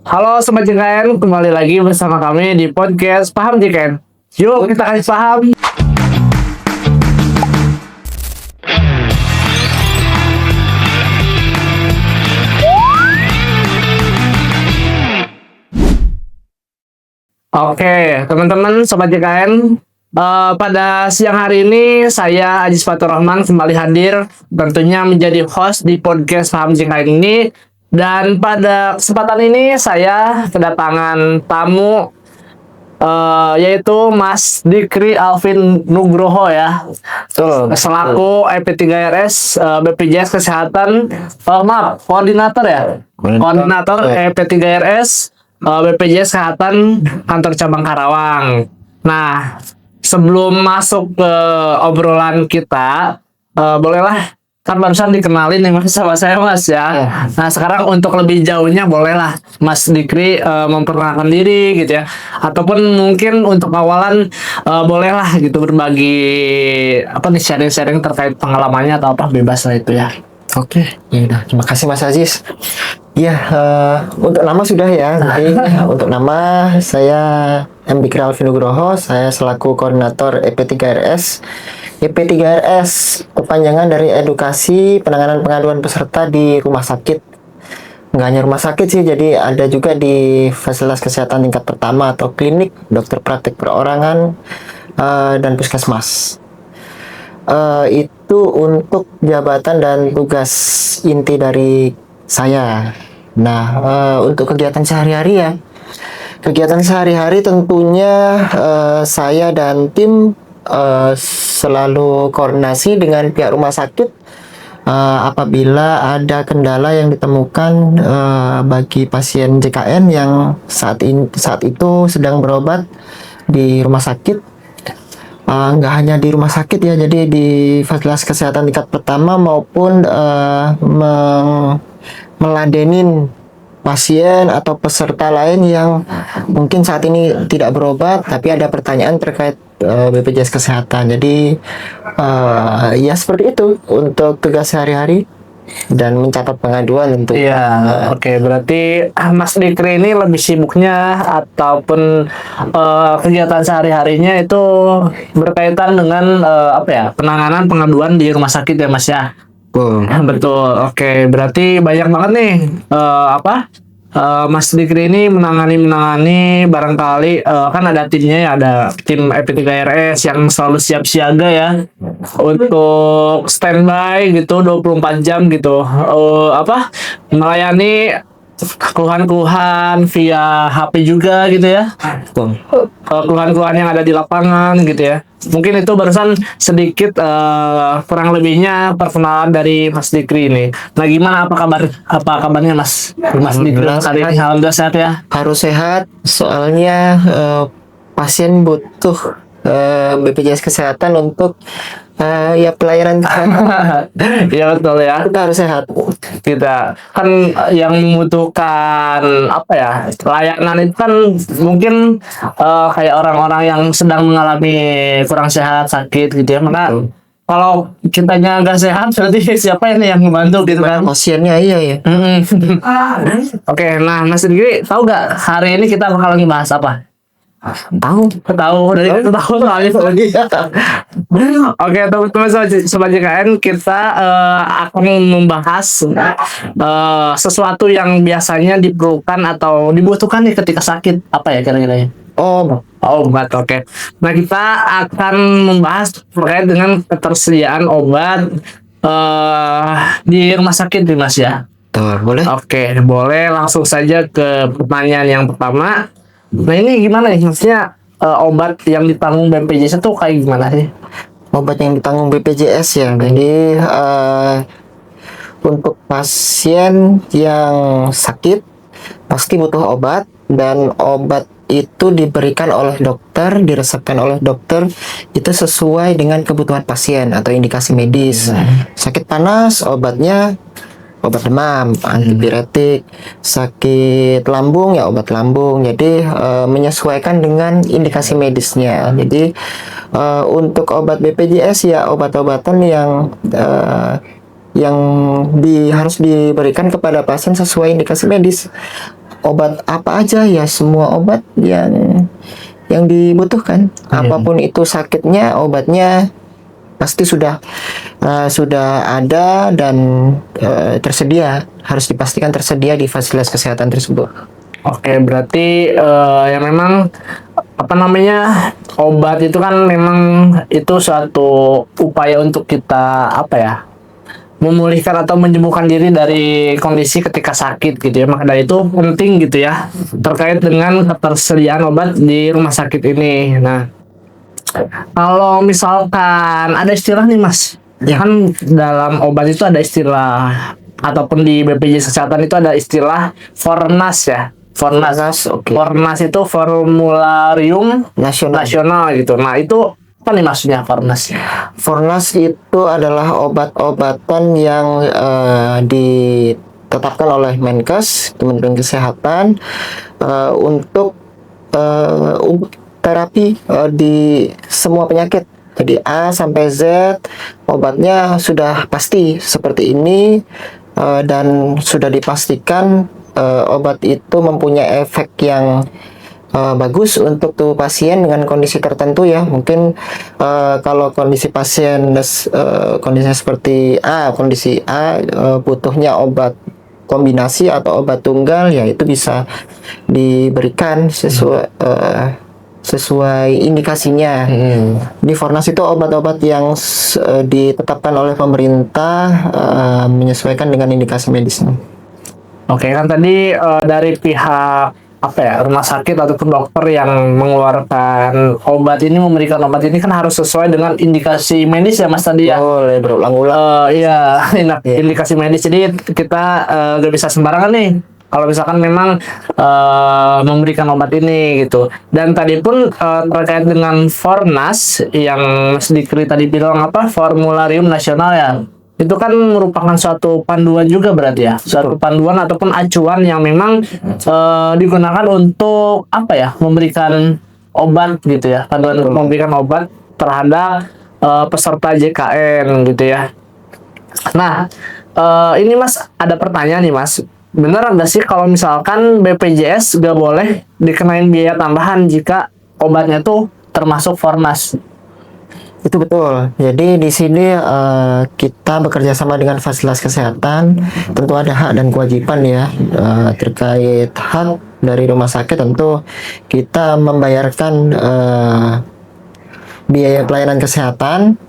Halo Sobat JKN, kembali lagi bersama kami di podcast Paham JKN. Yuk kita kasih paham. Oke, teman-teman Sobat JKN, pada siang hari ini saya Ajis Fatur Rahman kembali hadir tentunya menjadi host di podcast Paham JKN ini. Dan pada kesempatan ini saya kedatangan tamu yaitu Mas Dikri Alvin Nugroho ya. Selaku EP3RS BPJS Kesehatan, koordinator ya. Koordinator EP3RS BPJS Kesehatan Kantor Cabang Karawang. Nah, sebelum masuk ke obrolan kita, bolehlah kan barusan dikenalin nih Mas sama saya Mas ya. Nah sekarang untuk lebih jauhnya bolehlah Mas Dikri memperkenalkan diri gitu ya. Ataupun mungkin untuk awalan bolehlah gitu berbagi apa nih sharing-sharing terkait pengalamannya atau apa, bebas lah itu ya. Oke, ya udah. Terima kasih Mas Aziz. Ya, untuk nama sudah ya. Jadi untuk nama saya M. Dikri Alvin Nugroho. Saya selaku koordinator EP3RS. EP3RS kepanjangan dari Edukasi Penanganan Pengaduan Peserta di Rumah Sakit. Nggak hanya rumah sakit sih, jadi ada juga di fasilitas kesehatan tingkat pertama atau klinik, dokter praktik perorangan, dan puskesmas. Itu untuk jabatan dan tugas inti dari saya. Nah, untuk kegiatan sehari-hari ya. Kegiatan sehari-hari tentunya saya dan tim selalu koordinasi dengan pihak rumah sakit apabila ada kendala yang ditemukan bagi pasien JKN yang saat itu sedang berobat di rumah sakit. Nggak hanya di rumah sakit ya, jadi di fasilitas kesehatan tingkat pertama maupun meladenin pasien atau peserta lain yang mungkin saat ini tidak berobat tapi ada pertanyaan terkait BPJS Kesehatan. Jadi ya seperti itu untuk tugas sehari-hari dan mencatat pengaduan untuk Oke, berarti Mas Dikri ini lebih sibuknya ataupun kegiatan sehari-harinya itu berkaitan dengan penanganan pengaduan di rumah sakit ya Mas ya. Betul. Oke, berarti banyak banget nih Mas Dikri ini menangani barangkali kan ada timnya ya, ada tim EP3RS yang selalu siap siaga ya untuk standby gitu 24 jam gitu, melayani keluhan-keluhan via HP juga gitu ya. Keluhan-keluhan yang ada di lapangan gitu ya. Mungkin itu barusan sedikit kurang lebihnya perkenalan dari Mas Dikri ini. Nah, gimana apa kabarnya Mas Dikri hari ini? Alhamdulillah sehat ya. Harus sehat, soalnya pasien butuh BPJS Kesehatan untuk ya pelayanan kesehatan. Iya betul ya. Kita harus sehat. Kita kan yang membutuhkan layanan itu kan mungkin kayak orang-orang yang sedang mengalami kurang sehat, sakit gitu ya. Maka kalau kitanya nggak sehat berarti siapa ini yang membantu gitu kan? Pasiennya iya ya. Oke, nah Mas Dikri tahu nggak hari ini kita bakal ngebahas apa? Tahu dari tahu soalnya. Oke, teman-teman Sobat JKN, kita akan membahas sesuatu yang biasanya diperlukan atau dibutuhkan nih ketika sakit. Apa ya kira-kira? Obat. Oke. Nah, kita akan membahas terkait dengan ketersediaan obat di rumah sakit nih Mas ya. Boleh. Oke, boleh langsung saja ke pertanyaan yang pertama. Nah, ini gimana nih maksudnya obat yang ditanggung BPJS itu kayak gimana sih? Obat yang ditanggung BPJS ya. Jadi untuk pasien yang sakit pasti butuh obat, dan obat itu diberikan oleh dokter, diresepkan oleh dokter, itu sesuai dengan kebutuhan pasien atau indikasi medis. Sakit panas, obatnya obat demam, antipiretik, sakit lambung ya obat lambung. Jadi menyesuaikan dengan indikasi medisnya. Jadi untuk obat BPJS ya obat-obatan yang harus diberikan kepada pasien sesuai indikasi medis. obat apa aja ya, semua obat yang dibutuhkan. Apapun itu sakitnya, obatnya pasti sudah ada dan tersedia, harus dipastikan tersedia di fasilitas kesehatan tersebut. Oke, berarti ya memang apa namanya, obat itu kan memang itu suatu upaya untuk kita apa ya, memulihkan atau menyembuhkan diri dari kondisi ketika sakit gitu ya. Maka dari itu penting gitu ya terkait dengan ketersediaan obat di rumah sakit ini. Nah, kalau misalkan ada istilah nih Mas, ya kan dalam obat itu ada istilah, ataupun di BPJS Kesehatan itu ada istilah Fornas ya. Fornas, Oke. Fornas itu formularium nasional gitu. Nah, itu apa nih maksudnya Fornas? Fornas itu adalah obat-obatan yang ditetapkan oleh Menkes, Kementerian Kesehatan, untuk terapi di semua penyakit. Jadi A sampai Z obatnya sudah pasti seperti ini, dan sudah dipastikan obat itu mempunyai efek yang bagus untuk tubuh pasien dengan kondisi tertentu ya. Mungkin kalau kondisi pasien kondisinya seperti kondisi A butuhnya obat kombinasi atau obat tunggal, ya itu bisa diberikan sesuai indikasinya. Di Fornas itu obat-obat yang ditetapkan oleh pemerintah menyesuaikan dengan indikasi medisnya. Oke, kan tadi dari pihak apa ya, rumah sakit ataupun dokter yang mengeluarkan obat ini, memberikan obat ini kan harus sesuai dengan indikasi medis ya Mas tadi ya. Boleh berulang-ulang. Iya, indikasi medis. Jadi kita gak bisa sembarangan nih kalau misalkan memang memberikan obat ini gitu. Dan tadi pun terkait dengan Fornas yang Mas Dikri tadi bilang apa, formularium nasional ya. Itu kan merupakan suatu panduan juga berarti ya, suatu panduan ataupun acuan yang memang digunakan untuk apa ya, memberikan obat gitu ya, panduan untuk memberikan obat terhadap peserta JKN gitu ya. Nah, ini Mas ada pertanyaan nih Mas, bener nggak sih kalau misalkan BPJS nggak boleh dikenain biaya tambahan jika obatnya tuh termasuk Fornas? Itu betul. Jadi di sini kita bekerja sama dengan fasilitas kesehatan. Tentu ada hak dan kewajiban ya. Terkait hak dari rumah sakit, tentu kita membayarkan biaya pelayanan kesehatan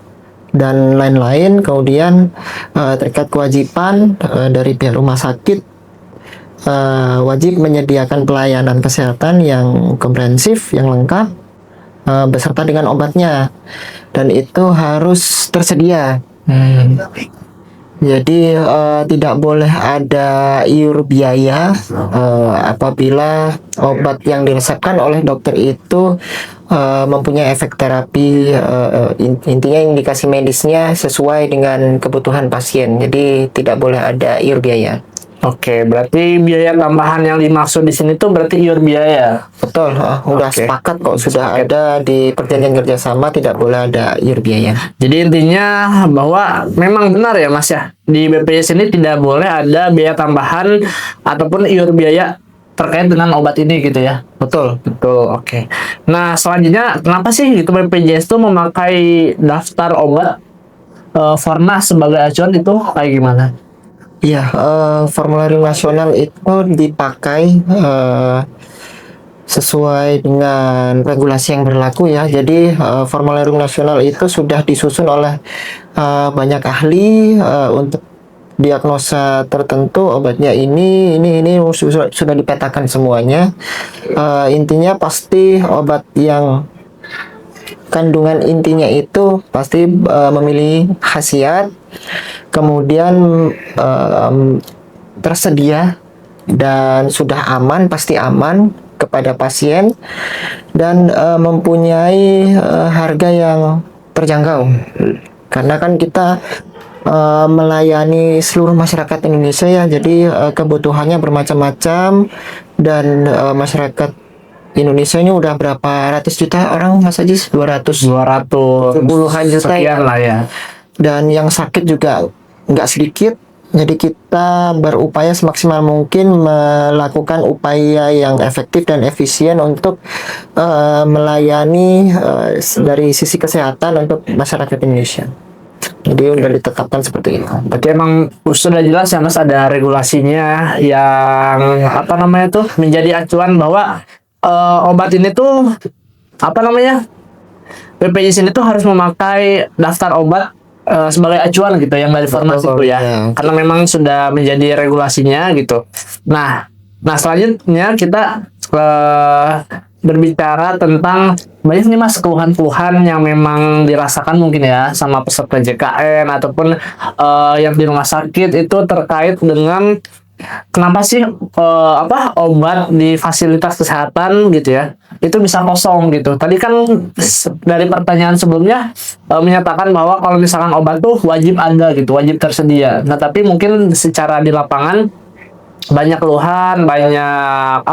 dan lain-lain. Kemudian terkait kewajiban dari pihak rumah sakit, wajib menyediakan pelayanan kesehatan yang komprehensif, yang lengkap, beserta dengan obatnya, dan itu harus tersedia. Jadi tidak boleh ada iur biaya apabila obat yang diresepkan oleh dokter itu mempunyai efek terapi, intinya indikasi medisnya sesuai dengan kebutuhan pasien. Jadi tidak boleh ada iur biaya. Oke, berarti biaya tambahan yang dimaksud di sini tuh berarti iur biaya. Betul, udah Oke. sepakat kok, sudah ada di perjanjian kerjasama, tidak boleh ada iur biaya. Jadi intinya bahwa memang benar ya Mas ya, di BPJS ini tidak boleh ada biaya tambahan ataupun iur biaya terkait dengan obat ini gitu ya. Betul. Betul, oke. Nah, selanjutnya kenapa sih gitu BPJS tuh memakai daftar obat Fornas sebagai acuan, itu kayak gimana? Iya, formularium nasional itu dipakai sesuai dengan regulasi yang berlaku ya. Jadi formularium nasional itu sudah disusun oleh banyak ahli untuk diagnosa tertentu, obatnya ini sudah dipetakan semuanya. Intinya pasti obat yang kandungan intinya itu pasti memiliki khasiat, kemudian tersedia dan sudah aman, pasti aman kepada pasien, dan mempunyai harga yang terjangkau. Karena kan kita melayani seluruh masyarakat Indonesia ya, jadi kebutuhannya bermacam-macam, dan masyarakat Indonesia ini udah berapa ratus juta orang Mas Ajis? 200 200 puluhan juta sekian ya. lah ya. Dan yang sakit juga nggak sedikit, Jadi kita berupaya semaksimal mungkin melakukan upaya yang efektif dan efisien untuk melayani dari sisi kesehatan untuk masyarakat Indonesia. Jadi udah ditetapkan seperti itu. Berarti emang sudah jelas ya Mas, ada regulasinya yang apa namanya tuh menjadi acuan bahwa obat ini tuh apa namanya, BPJS ini tuh harus memakai daftar obat sebagai acuan gitu yang dari farmasi itu ya. Karena memang sudah menjadi regulasinya gitu. Nah selanjutnya kita berbicara tentang banyak nih Mas keluhan-keluhan yang memang dirasakan mungkin ya sama peserta JKN ataupun yang di rumah sakit itu terkait dengan kenapa sih obat di fasilitas kesehatan gitu ya itu bisa kosong gitu. Tadi kan dari pertanyaan sebelumnya menyatakan bahwa kalau misalkan obat tuh wajib ada gitu, wajib tersedia. Nah tapi mungkin secara di lapangan banyak keluhan, banyak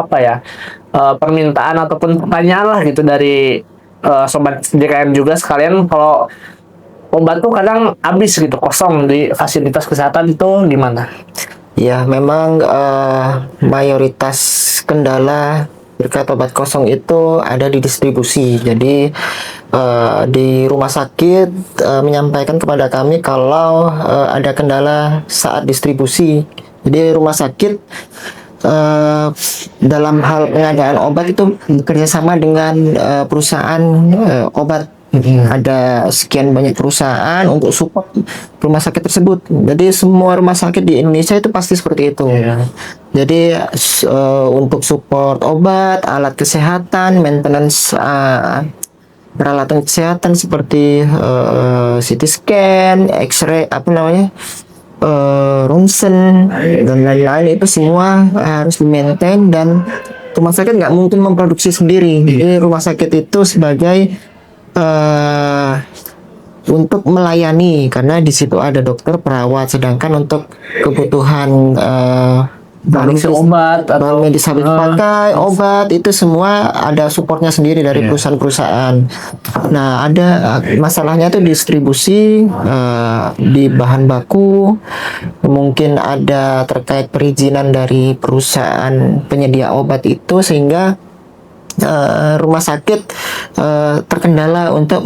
permintaan ataupun pertanyaan lah gitu dari sobat JKN juga sekalian, kalau obat tuh kadang habis gitu, kosong di fasilitas kesehatan itu gimana? Ya, memang mayoritas kendala terkait obat kosong itu ada di distribusi. Jadi di rumah sakit menyampaikan kepada kami kalau ada kendala saat distribusi. Jadi rumah sakit dalam hal pengadaan obat itu bekerja sama dengan perusahaan obat. Ada sekian banyak perusahaan untuk support rumah sakit tersebut. Jadi semua rumah sakit di Indonesia itu pasti seperti itu. Jadi untuk support obat, alat kesehatan, maintenance peralatan kesehatan seperti CT scan, X-ray, ronsen dan lain-lain itu semua harus di-maintain, dan rumah sakit nggak mungkin memproduksi sendiri. Jadi rumah sakit itu sebagai untuk melayani, karena di situ ada dokter, perawat, sedangkan untuk kebutuhan Produksi obat atau medis habis pakai obat itu semua ada supportnya sendiri dari perusahaan-perusahaan. Nah, ada masalahnya tuh distribusi di bahan baku, mungkin ada terkait perizinan dari perusahaan penyedia obat itu, sehingga rumah sakit terkendala untuk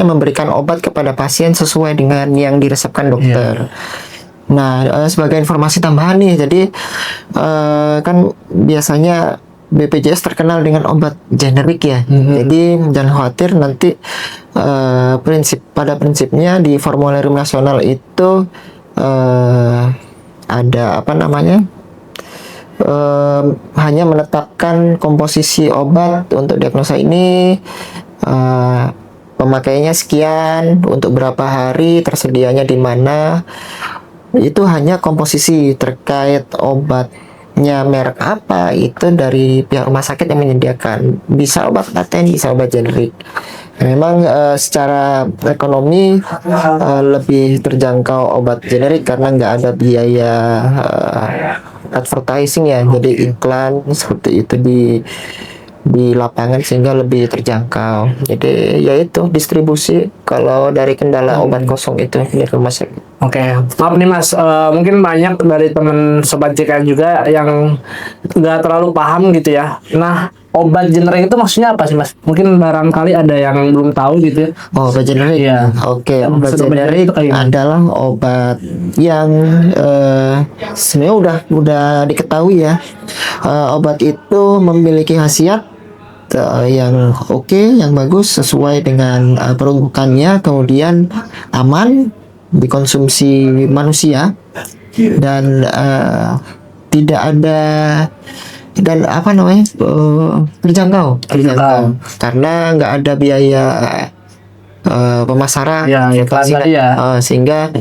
memberikan obat kepada pasien sesuai dengan yang diresepkan dokter. Nah, sebagai informasi tambahan nih, jadi kan biasanya BPJS terkenal dengan obat generik ya. Jadi jangan khawatir, nanti pada prinsipnya di formulir nasional itu ada hanya menetapkan komposisi obat untuk diagnosa ini, pemakaiannya sekian, untuk berapa hari, tersedianya di mana. Itu hanya komposisi. Terkait obatnya merek apa, itu dari pihak rumah sakit yang menyediakan. Bisa obat paten, bisa obat generik. Memang secara ekonomi lebih terjangkau obat generik karena nggak ada biaya advertising ya, jadi iklan seperti itu di lapangan, sehingga lebih terjangkau. Jadi yaitu distribusi kalau dari kendala obat kosong itu di rumah sakit. Oke, maaf nih Mas, mungkin banyak dari teman sobat JKN juga yang nggak terlalu paham gitu ya. Nah, obat generik itu maksudnya apa sih Mas? Mungkin barangkali ada yang belum tahu gitu ya. Oh, obat generik. Iya. Oke, obat generik adalah obat yang sebenarnya udah diketahui ya. Obat itu memiliki khasiat yang yang bagus sesuai dengan peruntukannya, kemudian aman dikonsumsi manusia, dan tidak ada terjangkau karena nggak ada biaya pemasaran sehingga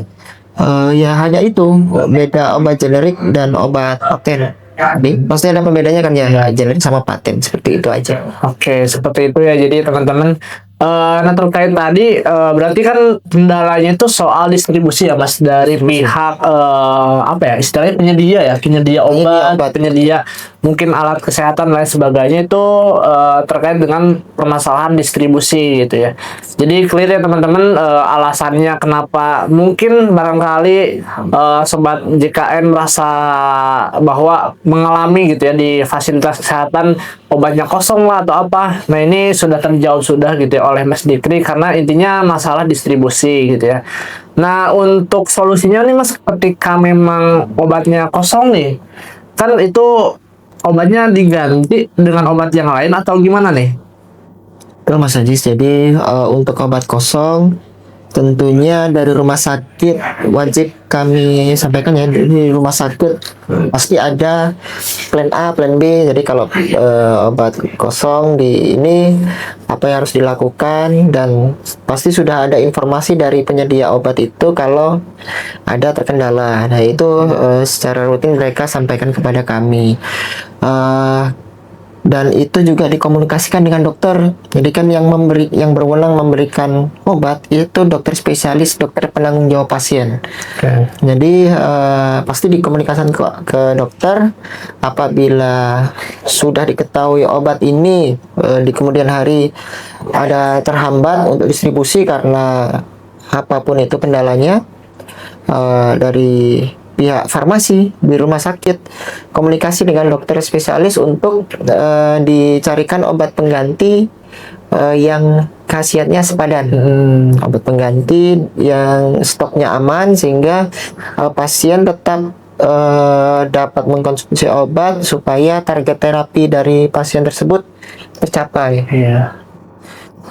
ya hanya itu beda obat generik dan obat paten. Pasti ada pembedanya kan ya, generik sama paten, seperti itu aja. Oke, seperti itu ya. Jadi teman-teman, nah terkait tadi berarti kan kendalanya itu soal distribusi ya Mas, dari pihak istilahnya penyedia obat, penyedia mungkin alat kesehatan dan lain sebagainya itu terkait dengan permasalahan distribusi gitu ya. Jadi clear ya teman-teman, alasannya kenapa mungkin barangkali sobat JKN merasa bahwa mengalami gitu ya di fasilitas kesehatan obatnya kosong lah atau apa. Nah ini sudah terjawab sudah gitu ya oleh Mas Dikri, karena intinya masalah distribusi gitu ya. Nah untuk solusinya nih Mas, ketika memang obatnya kosong nih, kan itu obatnya diganti dengan obat yang lain atau gimana nih? Betul Mas Ajis, jadi untuk obat kosong tentunya dari rumah sakit wajib kami sampaikan ya, di rumah sakit pasti ada plan A, plan B. Jadi kalau obat kosong di ini apa yang harus dilakukan, dan pasti sudah ada informasi dari penyedia obat itu kalau ada terkendala. Nah itu secara rutin mereka sampaikan kepada kami. Dan itu juga dikomunikasikan dengan dokter. Jadi kan yang berwenang memberikan obat itu dokter spesialis, dokter penanggung jawab pasien. Okay. Jadi pasti dikomunikasikan ke dokter apabila sudah diketahui obat ini di kemudian hari ada terhambat untuk distribusi karena apapun itu kendalanya, dari pihak farmasi di rumah sakit komunikasi dengan dokter spesialis untuk dicarikan obat pengganti yang khasiatnya sepadan. Obat pengganti yang stoknya aman sehingga pasien tetap dapat mengkonsumsi obat supaya target terapi dari pasien tersebut tercapai. Iya.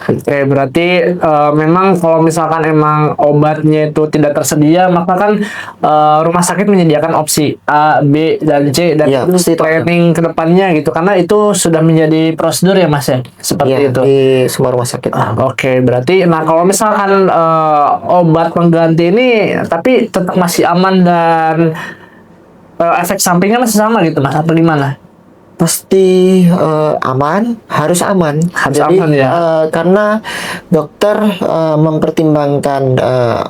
Oke, berarti memang kalau misalkan emang obatnya itu tidak tersedia, maka kan rumah sakit menyediakan opsi A, B, dan C, dan Ya, itu planning ke depannya gitu, karena itu sudah menjadi prosedur ya Mas ya, seperti Ya, itu. di semua rumah sakit. Oke, berarti nah kalau misalkan obat pengganti ini tapi tetap masih aman dan efek sampingnya masih sama gitu Mas, atau gimana? Pasti aman, harus aman. Harus Jadi aman, ya. Karena dokter mempertimbangkan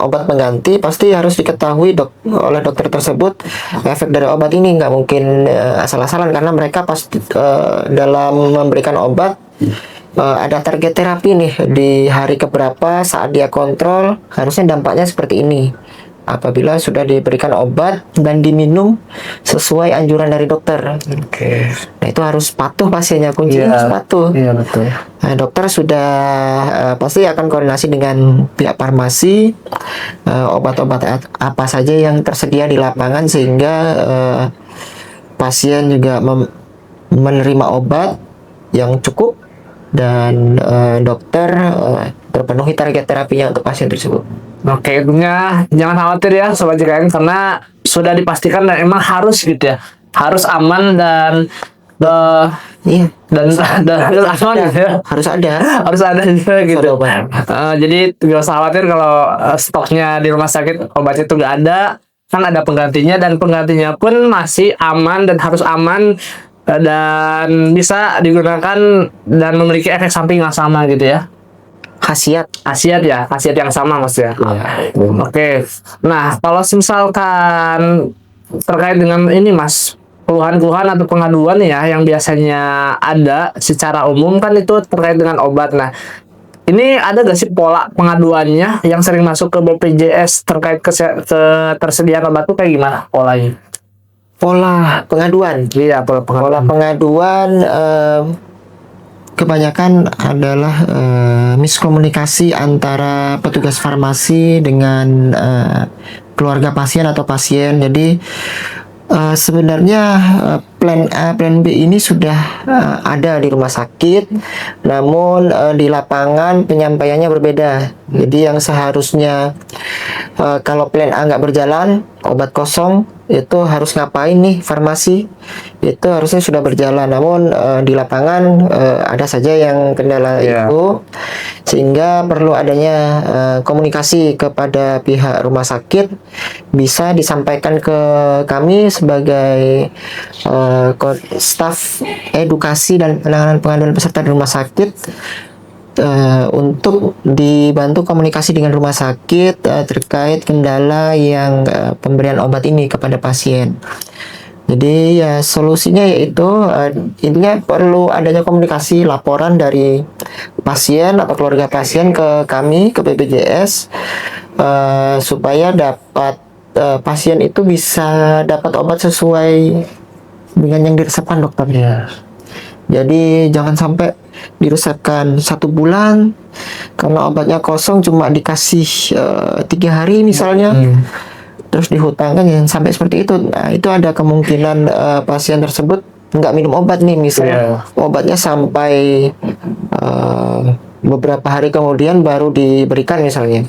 obat pengganti, pasti harus diketahui oleh dokter tersebut efek dari obat ini. Nggak mungkin asal-asalan, karena mereka pasti dalam memberikan obat ada target terapi nih di hari keberapa, saat dia kontrol harusnya dampaknya seperti ini. Apabila sudah diberikan obat dan diminum sesuai anjuran dari dokter. Oke. Nah itu harus patuh pasiennya, kuncinya harus patuh. Iya betul. Nah, dokter sudah pasti akan koordinasi dengan pihak farmasi obat-obat apa saja yang tersedia di lapangan sehingga pasien juga menerima obat yang cukup dan dokter terpenuhi target terapinya untuk pasien tersebut. Oke, intinya jangan khawatir ya Sobat JKN, karena sudah dipastikan dan emang harus gitu ya. Harus aman dan Iya, dan harus aman gitu ya. harus ada. Harus ada juga gitu. Ada obat. Jadi gak usah khawatir kalau stoknya di rumah sakit obat itu gak ada, kan ada penggantinya, dan penggantinya pun masih aman dan harus aman dan bisa digunakan dan memiliki efek samping yang sama gitu ya. Khasiat yang sama Mas ya. Oke. Nah, kalau misalkan terkait dengan ini Mas, keluhan-keluhan atau pengaduan ya yang biasanya ada secara umum kan itu terkait dengan obat. Nah, ini ada gak sih pola pengaduannya yang sering masuk ke BPJS terkait ketersediaan obat itu kayak gimana polanya? Pola pengaduan. Iya, pola Pola pengaduan. pengaduan kebanyakan adalah miskomunikasi antara petugas farmasi dengan keluarga pasien atau pasien. Jadi sebenarnya plan A, plan B ini sudah ada di rumah sakit, namun di lapangan penyampaiannya berbeda. Jadi yang seharusnya kalau plan A nggak berjalan, obat kosong, itu harus ngapain nih farmasi, itu harusnya sudah berjalan, namun di lapangan ada saja yang kendala itu, sehingga perlu adanya komunikasi kepada pihak rumah sakit, bisa disampaikan ke kami sebagai staf edukasi dan penanganan pengaduan peserta di rumah sakit, untuk dibantu komunikasi dengan rumah sakit terkait kendala yang pemberian obat ini kepada pasien. Jadi ya solusinya yaitu intinya perlu adanya komunikasi laporan dari pasien atau keluarga pasien ke kami, ke BPJS, supaya dapat pasien itu bisa dapat obat sesuai dengan yang diresepkan dokternya. Jadi jangan sampai diresepkan 1 bulan karena obatnya kosong, cuma dikasih 3 hari misalnya, terus dihutangkan, jangan sampai seperti itu. Nah, itu ada kemungkinan pasien tersebut nggak minum obat nih, misalnya obatnya sampai beberapa hari kemudian baru diberikan misalnya.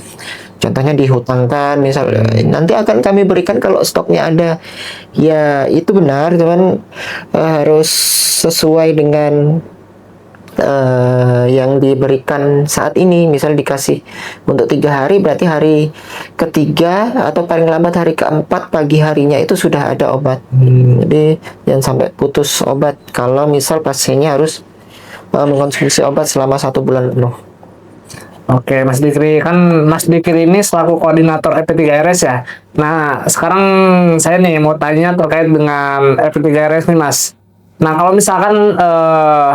Contohnya dihutangkan misalnya, nanti akan kami berikan kalau stoknya ada. Ya itu benar, cuman harus sesuai dengan yang diberikan saat ini. Misal dikasih untuk 3 hari, berarti hari ketiga atau paling lambat hari keempat pagi harinya itu sudah ada obat. Jadi jangan sampai putus obat kalau misal pasiennya harus mengkonsumsi obat selama 1 bulan penuh. Oke, Mas Dikri, kan Mas Dikri ini selaku koordinator EP3RS ya. Nah, sekarang saya nih mau tanya terkait dengan EP3RS nih, Mas. Nah, kalau misalkan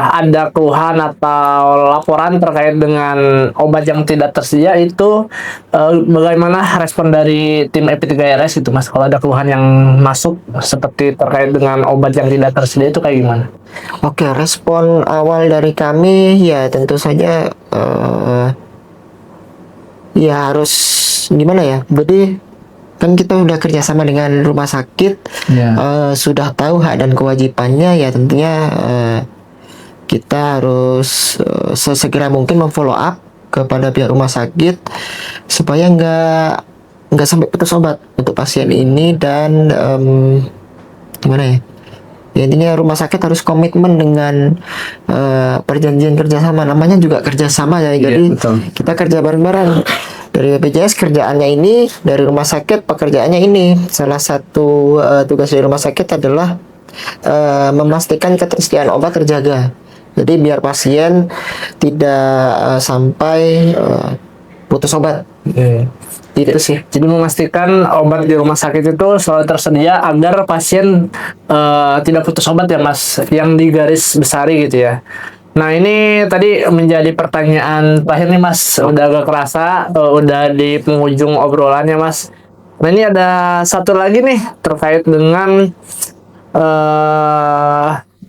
ada keluhan atau laporan terkait dengan obat yang tidak tersedia itu, bagaimana respon dari tim EP3RS itu, Mas? Kalau ada keluhan yang masuk seperti terkait dengan obat yang tidak tersedia itu kayak gimana? Oke, respon awal dari kami ya tentu saja ya harus gimana ya. Jadi kan kita udah kerjasama dengan rumah sakit, sudah tahu hak dan kewajibannya, ya tentunya kita harus sesegera mungkin memfollow up kepada pihak rumah sakit supaya nggak sampai putus obat untuk pasien ini. Dan gimana ya, intinya rumah sakit harus komitmen dengan perjanjian kerjasama, namanya juga kerjasama ya. Jadi kita kerja bareng-bareng. Dari BPJS kerjaannya ini, dari rumah sakit pekerjaannya ini. Salah satu tugas dari rumah sakit adalah memastikan ketersediaan obat terjaga. Jadi biar pasien tidak sampai putus obat. Itu sih. Jadi memastikan obat di rumah sakit itu selalu tersedia agar pasien tidak putus obat ya, Mas, yang digaris besari gitu ya. Nah, ini tadi menjadi pertanyaan terakhir nih, Mas. Udah agak kerasa, udah di penghujung obrolannya, Mas. Nah, ini ada satu lagi nih terkait dengan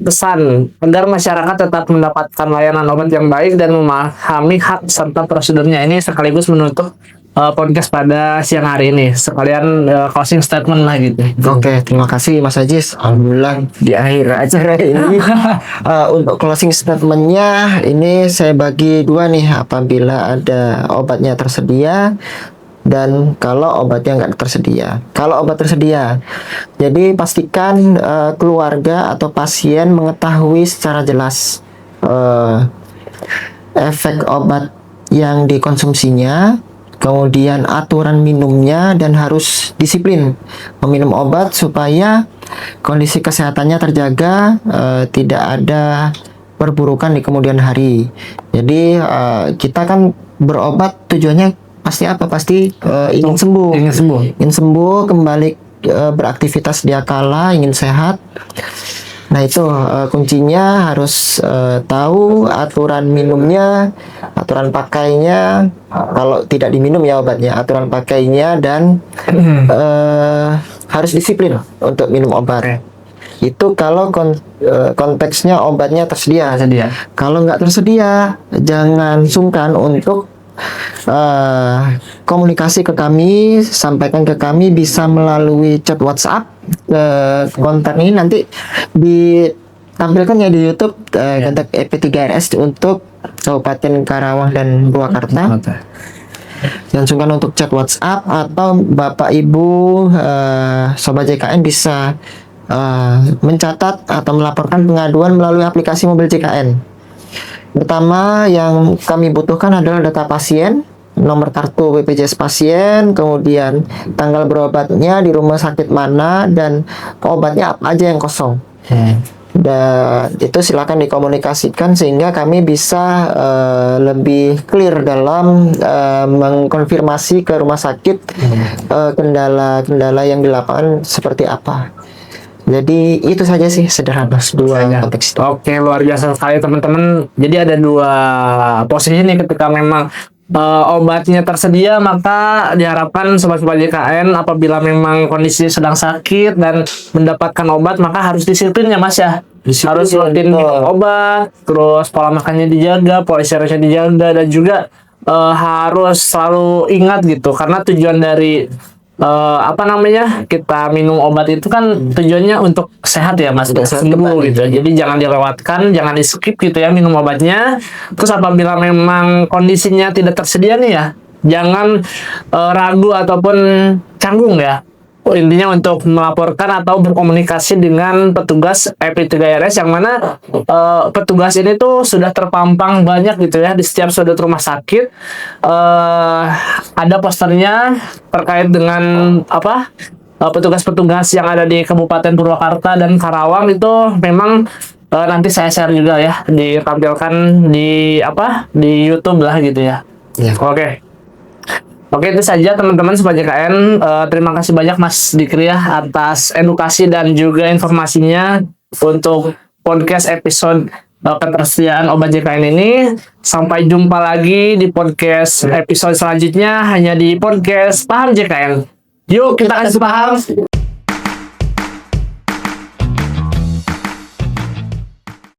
pesan agar masyarakat tetap mendapatkan layanan obat yang baik dan memahami hak serta prosedurnya. Ini sekaligus menutup podcast pada siang hari ini. Sekalian closing statement lah gitu. Oke, terima kasih Mas Ajis. Alhamdulillah di akhir acara ini untuk closing statementnya ini saya bagi 2 nih. Apabila ada obatnya tersedia dan kalau obatnya nggak tersedia. Kalau obat tersedia, jadi pastikan keluarga atau pasien mengetahui secara jelas efek obat yang dikonsumsinya, kemudian aturan minumnya, dan harus disiplin meminum obat supaya kondisi kesehatannya terjaga, tidak ada perburukan di kemudian hari. Jadi kita kan berobat tujuannya pasti apa? Pasti ingin sembuh. Ingin sembuh, kembali beraktivitas dia kala, ingin sehat. Nah itu kuncinya harus tahu aturan minumnya, aturan pakainya, kalau tidak diminum ya obatnya, aturan pakainya, dan harus disiplin untuk minum obat. Itu kalau konteksnya obatnya tersedia. Kalau nggak tersedia, jangan sungkan untuk komunikasi ke kami, sampaikan ke kami bisa melalui chat WhatsApp. Kontak ini nanti ditampilkan ya di YouTube, kontak EP3RS untuk Kabupaten Karawang dan Purwakarta. Jangan sungkan untuk chat WhatsApp, atau Bapak Ibu Sobat JKN bisa mencatat atau melaporkan pengaduan melalui aplikasi mobil JKN. Pertama yang kami butuhkan adalah data pasien, nomor kartu BPJS pasien, kemudian tanggal berobatnya di rumah sakit mana, dan obatnya apa aja yang kosong. Dan itu silakan dikomunikasikan sehingga kami bisa lebih clear dalam mengkonfirmasi ke rumah sakit kendala-kendala yang di lapangan seperti apa. Jadi itu saja sih sederhana dua Ya. konteks itu. Oke, luar biasa sekali teman-teman. Jadi ada dua posisi nih ketika memang obatnya tersedia, maka diharapkan sobat-sobat JKN apabila memang kondisi sedang sakit dan mendapatkan obat, maka harus disiplin ya Mas ya. Disiplin, Harus rutin betul. minum obat, terus pola makannya dijaga, pola istirahatnya dijaga, dan juga harus selalu ingat gitu, karena tujuan dari kita minum obat itu kan tujuannya untuk sehat ya Mas, untuk sehat sembuh kembali. gitu. Jadi jangan dilewatkan, jangan di skip gitu ya minum obatnya. Terus apabila memang kondisinya tidak tersedia nih ya, jangan ragu ataupun canggung ya. Intinya untuk melaporkan atau berkomunikasi dengan petugas EP3RS, yang mana petugas ini tuh sudah terpampang banyak gitu ya di setiap sudut rumah sakit. Ada posternya terkait dengan petugas-petugas yang ada di Kabupaten Purwakarta dan Karawang. Itu memang nanti saya share juga ya, ditampilkan di YouTube lah gitu ya. Iya. Oke, itu saja teman-teman Sobat JKN. Terima kasih banyak Mas Dikri ya atas edukasi dan juga informasinya untuk podcast episode ketersediaan obat JKN ini. Sampai jumpa lagi di podcast episode selanjutnya hanya di podcast Paham JKN. Yuk kita kasih paham.